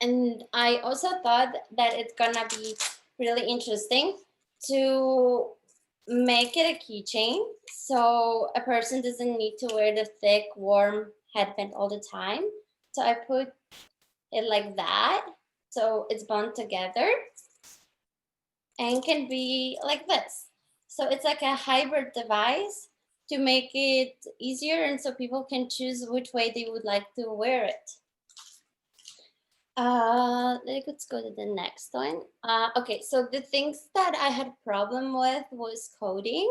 And I also thought that it's gonna be really interesting to make it a keychain, so a person doesn't need to wear the thick, warm headband all the time. So I put it like that, so it's bound together and can be like this. So it's like a hybrid device to make it easier, and so people can choose which way they would like to wear it. Let's go to the next one. Okay, so the things that I had problem with was coding,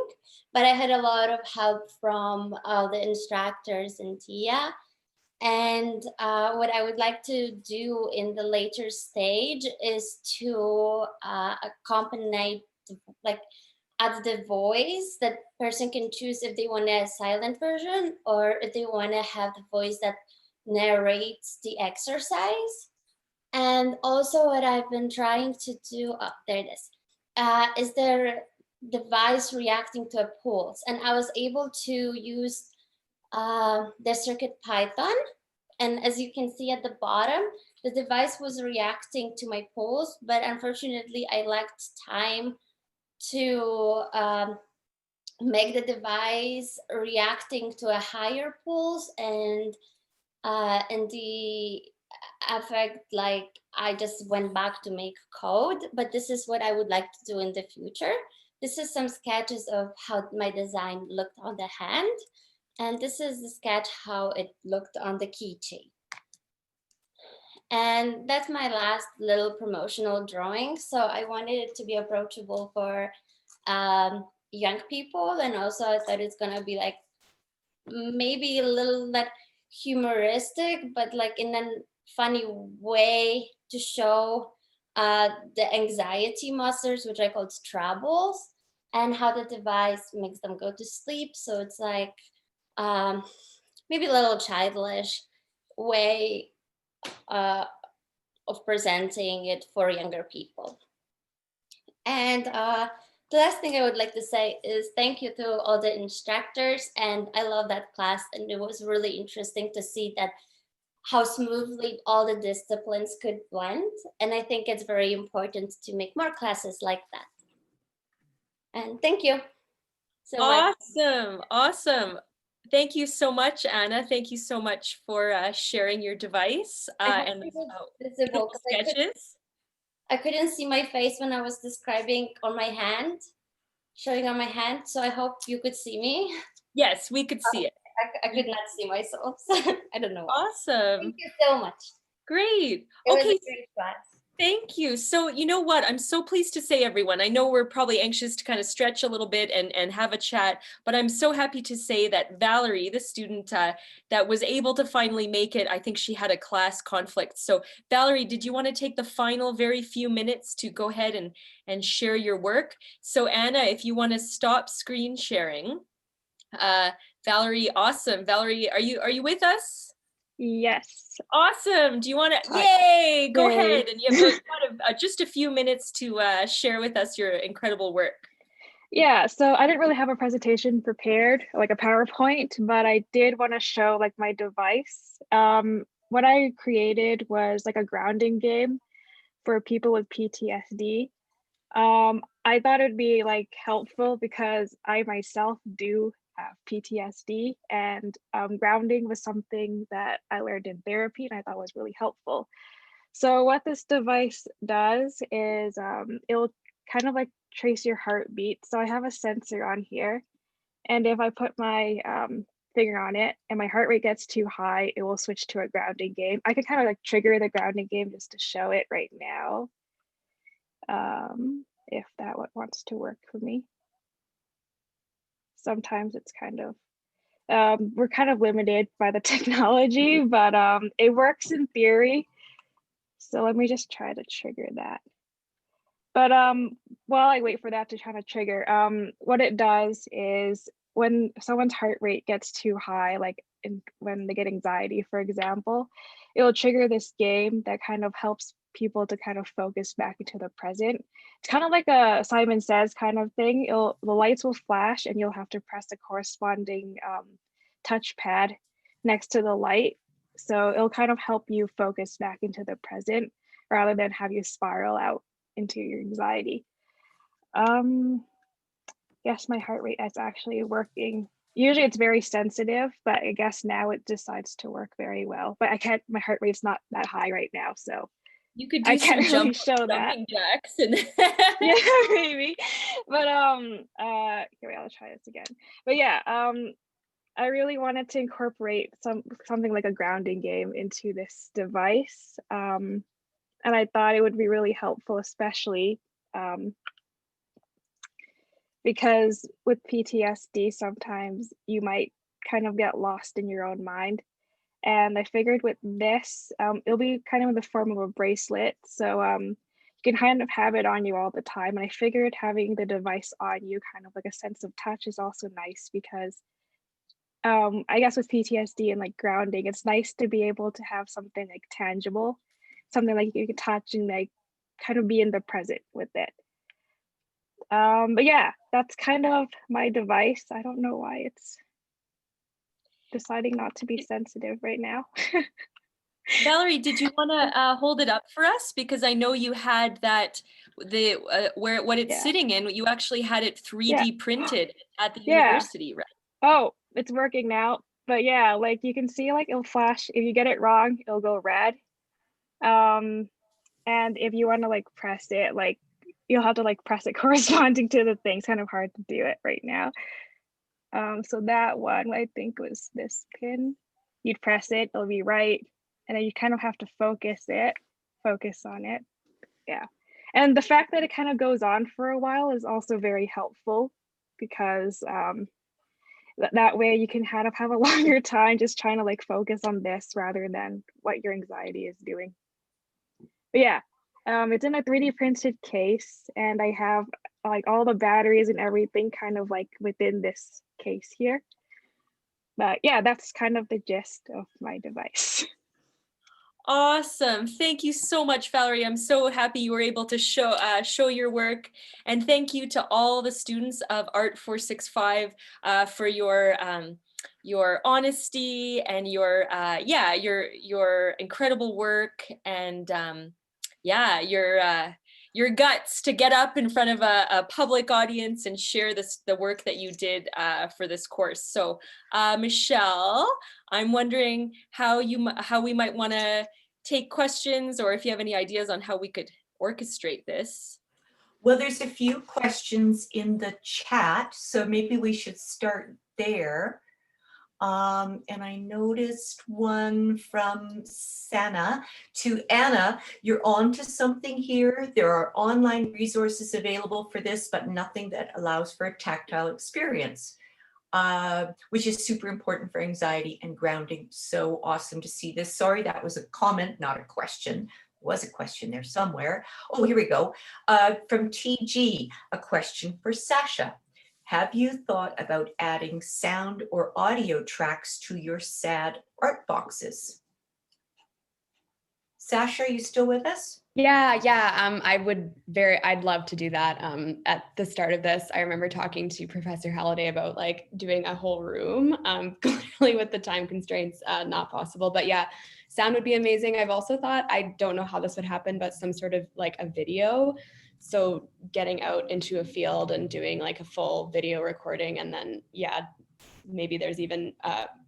but I had a lot of help from the instructors and Tia. And what I would like to do in the later stage is to accompany, like add the voice that person can choose if they want a silent version or if they want to have the voice that narrates the exercise. And also what I've been trying to do, there it is their device reacting to a pulse. And I was able to use the circuit Python. And as you can see at the bottom, the device was reacting to my pulse, but unfortunately I lacked time to make the device reacting to a higher pulse, and the effect, like I just went back to make code. But this is what I would like to do in the future. This is some sketches of how my design looked on the hand, and this is the sketch how it looked on the keychain. And that's my last little promotional drawing. So I wanted it to be approachable for young people. And also I thought it's gonna be like maybe a little that humoristic, but like in a funny way to show the anxiety monsters, which I called troubles, and how the device makes them go to sleep. So it's like maybe a little childish way of presenting it for younger people. And the last thing I would like to say is thank you to all the instructors. And I love that class. And it was really interesting to see that how smoothly all the disciplines could blend. And I think it's very important to make more classes like that. And thank you so much. Awesome, awesome. Thank you so much, Anna. Thank you so much for sharing your device and Visible, sketches. I couldn't see my face when I was describing on my hand, showing on my hand. So I hope you could see me. Yes, we could see it. I could not see myself. So I don't know. Awesome. Thank you so much. Great. It was Okay. a great class. Thank you. So you know what? I'm so pleased to say, everyone, I know we're probably anxious to kind of stretch a little bit and have a chat, but I'm so happy to say that Valerie, the student that was able to finally make it, I think she had a class conflict. So Valerie, did you want to take the final very few minutes to go ahead and share your work? So Anna, if you want to stop screen sharing. Valerie, awesome. Valerie, are you with us? Yes. Awesome. Do you want to, yay, go Yay. ahead. And you have just a few minutes to share with us your incredible work. Yeah, so I didn't really have a presentation prepared, like a PowerPoint, but I did want to show like my device. What I created was like a grounding game for people with PTSD. I thought it'd be like helpful because I myself do have PTSD, and grounding was something that I learned in therapy and I thought was really helpful. So what this device does is it'll kind of like trace your heartbeat. So I have a sensor on here, and if I put my finger on it and my heart rate gets too high, it will switch to a grounding game. I can kind of like trigger the grounding game just to show it right now, if that wants to work for me. Sometimes it's kind of, we're kind of limited by the technology, but it works in theory. So let me just try to trigger that. But while I wait for that to kind of trigger, what it does is when someone's heart rate gets too high, like when they get anxiety, for example, it'll trigger this game that kind of helps people to kind of focus back into the present. It's kind of like a Simon Says kind of thing. The lights will flash and you'll have to press the corresponding touchpad next to the light. So it'll kind of help you focus back into the present rather than have you spiral out into your anxiety. Yes, my heart rate is actually working. Usually it's very sensitive, but I guess now it decides to work very well. But my heart rate's not that high right now, so you could do I can't really show that. Jacks and yeah, maybe. But here, I'll try this again. But yeah, I really wanted to incorporate something like a grounding game into this device. And I thought it would be really helpful, especially because with PTSD, sometimes you might kind of get lost in your own mind. And I figured with this, it'll be kind of in the form of a bracelet. So you can kind of have it on you all the time. And I figured having the device on you, kind of like a sense of touch, is also nice because I guess with PTSD and like grounding, it's nice to be able to have something like tangible, something like you can touch and like kind of be in the present with it. But yeah, that's kind of my device. I don't know why it's deciding not to be sensitive right now. Valerie, did you want to hold it up for us? Because I know you had that, what it's sitting in, you actually had it 3D printed at the university, right? Oh, it's working now. But yeah, like you can see, like it'll flash. If you get it wrong, it'll go red. And if you want to like press it, like you'll have to like press it corresponding to the thing. It's kind of hard to do it right now. So that one, I think, was this pin. You'd press it, it'll be right. and then you kind of have to focus on it. Yeah. And the fact that it kind of goes on for a while is also very helpful, because that way you can kind of have a longer time just trying to like focus on this rather than what your anxiety is doing. But yeah, it's in a 3D printed case, and I have like all the batteries and everything kind of like within this case here. But yeah, that's kind of the gist of my device. Awesome. Thank you so much, Valerie. I'm so happy you were able to show your work. And thank you to all the students of Art 465 for your honesty and your incredible work, and your guts to get up in front of a public audience and share the work that you did for this course. So Michelle, I'm wondering how we might want to take questions, or if you have any ideas on how we could orchestrate this. Well, there's a few questions in the chat, so maybe we should start there. And I noticed one from Sana to Anna. You're on to something here. There are online resources available for this, but nothing that allows for a tactile experience, which is super important for anxiety and grounding. So awesome to see this. Sorry, that was a comment, not a question. There was a question there somewhere. Oh, here we go. From TG, a question for Sasha. Have you thought about adding sound or audio tracks to your SAD art boxes? Sasha, are you still with us? Yeah. I'd love to do that. At the start of this, I remember talking to Professor Halliday about like doing a whole room. Clearly with the time constraints, not possible, but yeah, sound would be amazing. I've also thought, I don't know how this would happen, but some sort of like a video. So getting out into a field and doing like a full video recording, and then maybe there's even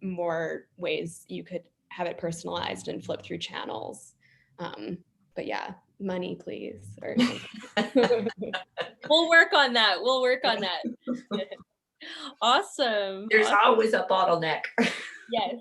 more ways you could have it personalized and flip through channels. But yeah, money, please. Or We'll work on that. Awesome. There's awesome. always a bottleneck. Yes.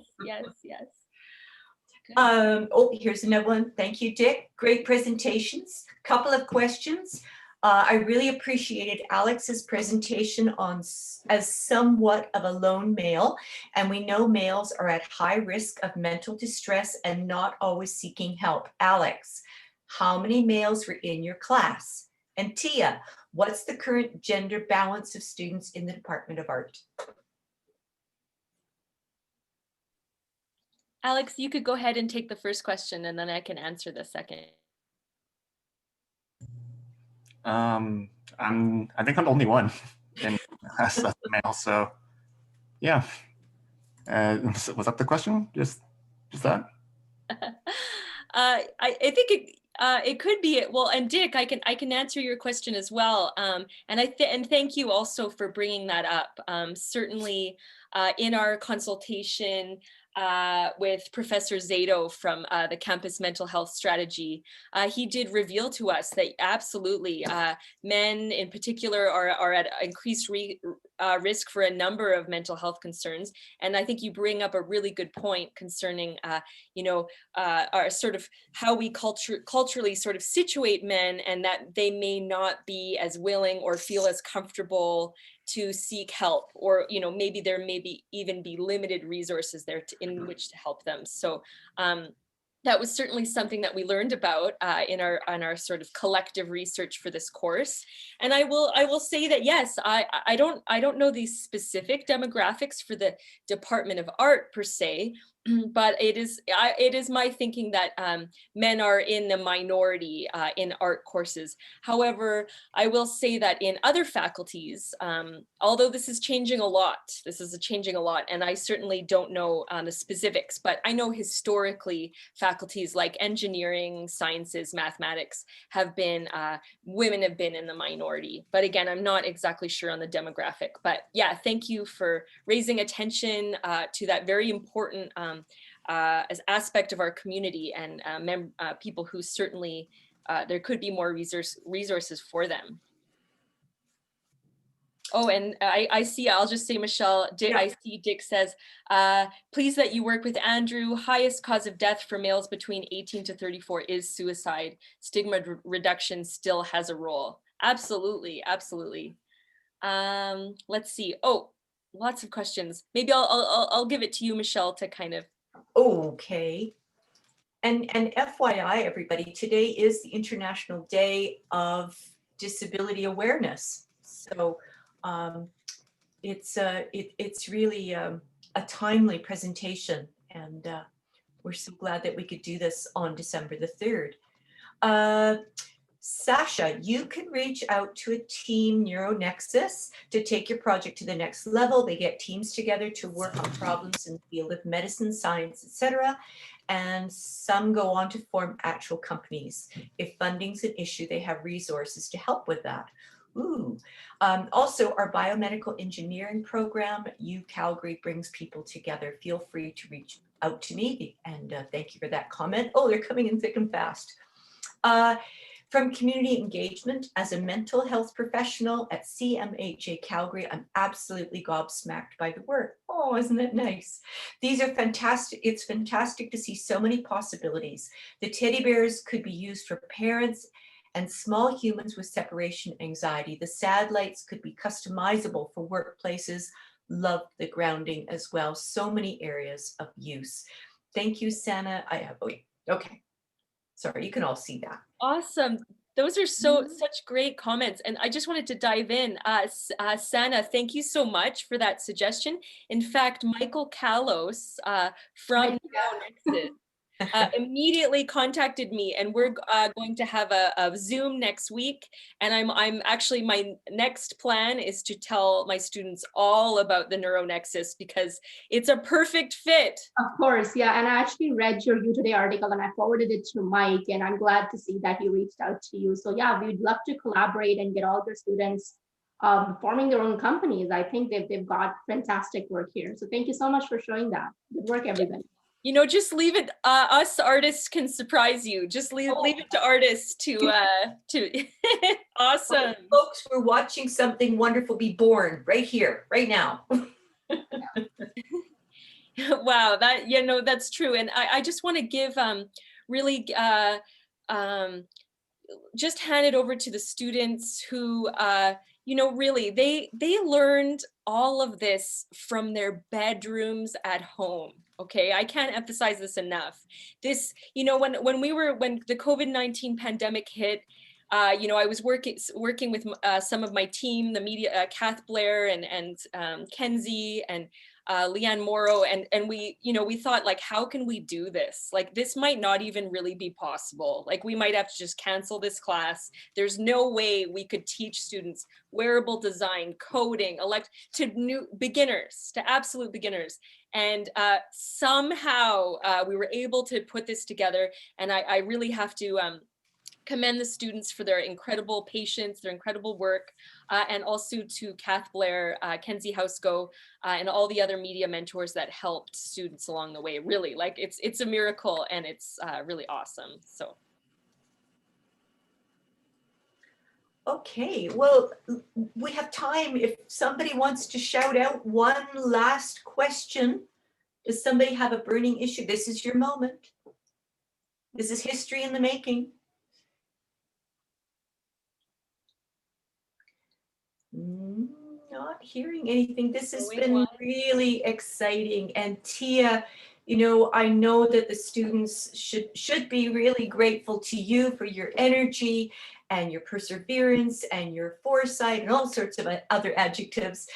Oh, here's another one. Thank you, Dick. Great presentations. Couple of questions. I really appreciated Alex's presentation as somewhat of a lone male, and we know males are at high risk of mental distress and not always seeking help. Alex, how many males were in your class? And Tia, what's the current gender balance of students in the Department of Art? Alex, you could go ahead and take the first question, and then I can answer the second. I think I'm the only one in class that's male, so yeah. Was that the question? Just that? I think it could be it. Well, and Dick, I can answer your question as well. And thank you also for bringing that up. Certainly, in our consultation with Professor Zato from the Campus Mental Health Strategy, he did reveal to us that absolutely men in particular are at increased risk for a number of mental health concerns. And I think you bring up a really good point concerning, our sort of how we culturally sort of situate men, and that they may not be as willing or feel as comfortable to seek help, or maybe there may even be limited resources there in which to help them. So that was certainly something that we learned about in our sort of collective research for this course. And I will say that yes, I don't know these specific demographics for the Department of Art per se, but it is my thinking that men are in the minority in art courses. However, I will say that in other faculties, although this is changing a lot, and I certainly don't know the specifics, but I know historically faculties like engineering, sciences, mathematics have been, women have been in the minority. But again, I'm not exactly sure on the demographic. But yeah, thank you for raising attention to that very important as aspect of our community, and people who certainly there could be more resources for them. Oh, and I see, I'll just say, Michelle, I see Dick says, please that you work with Andrew. Highest cause of death for males between 18 to 34 is suicide. Stigma reduction still has a role. Absolutely, absolutely. Let's see. Oh, lots of questions. Maybe I'll give it to you, Michelle, to kind of. Okay. And FYI, everybody, today is the International Day of Disability Awareness. So it's really a timely presentation, and we're so glad that we could do this on December the 3rd. Sasha, you can reach out to a team NeuroNexus to take your project to the next level. They get teams together to work on problems in the field of medicine, science, etc. And some go on to form actual companies. If funding's an issue, they have resources to help with that. Ooh. Also, our biomedical engineering program, UCalgary, brings people together. Feel free to reach out to me, and thank you for that comment. Oh, they're coming in thick and fast. From community engagement, as a mental health professional at CMHA Calgary, I'm absolutely gobsmacked by the work. Oh, isn't that nice? These are fantastic. It's fantastic to see so many possibilities. The teddy bears could be used for parents and small humans with separation anxiety. The sad lights could be customizable for workplaces. Love the grounding as well. So many areas of use. Thank you, Sana. Okay. Sorry, you can all see that. Awesome. Those are such great comments. And I just wanted to dive in. Sana, thank you so much for that suggestion. In fact, Michael Kalos from NeuroNexus immediately contacted me, and we're going to have a Zoom next week. And I'm actually, my next plan is to tell my students all about the NeuroNexus, because it's a perfect fit. Of course, yeah. And I actually read your You Today article and I forwarded it to Mike, and I'm glad to see that he reached out to you. So yeah, we'd love to collaborate and get all your students forming their own companies. I think they've got fantastic work here. So thank you so much for showing that. Good work, everybody. You know, just leave it. Us artists can surprise you. Just leave it to artists to. Awesome, folks. We're watching something wonderful be born right here, right now. Wow, that's true. And I just want to give really just hand it over to the students who really they learned all of this from their bedrooms at home. Okay, I can't emphasize this enough. This, when the COVID-19 pandemic hit, I was working with some of my team, the media, Kath Blair and Kenzie and Leanne Morrow, and we thought, like, how can we do this? Like, this might not even really be possible. Like, we might have to just cancel this class. There's no way we could teach students wearable design, coding, to new beginners, to absolute beginners. And somehow we were able to put this together. And I really have to commend the students for their incredible patience, their incredible work, and also to Kath Blair, Kenzie Housego, and all the other media mentors that helped students along the way. Really, like, it's a miracle, and it's really awesome. So. Okay, well, we have time. If somebody wants to shout out one last question, does somebody have a burning issue? This is your moment. This is history in the making. Not hearing anything. This has been really exciting. And Tia, I know that the students should be really grateful to you for your energy and your perseverance and your foresight and all sorts of other adjectives.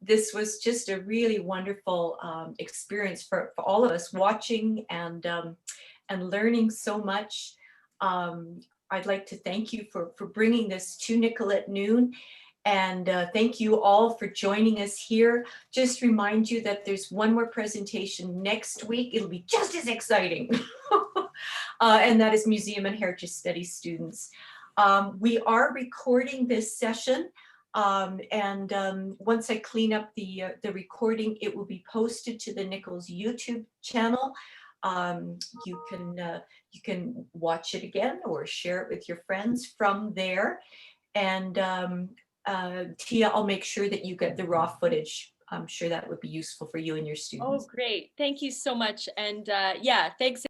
This was just a really wonderful experience for all of us, watching and learning so much. I'd like to thank you for bringing this to Nicolette Noon. And thank you all for joining us here. Just remind you that there's one more presentation next week. It'll be just as exciting. And that is Museum and Heritage Studies students. We are recording this session. And once I clean up the recording, it will be posted to the Nichols YouTube channel. You can watch it again or share it with your friends from there. And Tia, I'll make sure that you get the raw footage. I'm sure that would be useful for you and your Oh, students. great. Thank you so much. And yeah, thanks